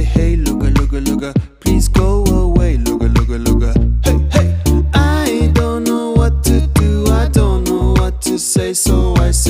hey, looga, looga, looga, please go away, looga, looga, looga. Hey, hey, I don't know what to do, I don't know what to say, so I say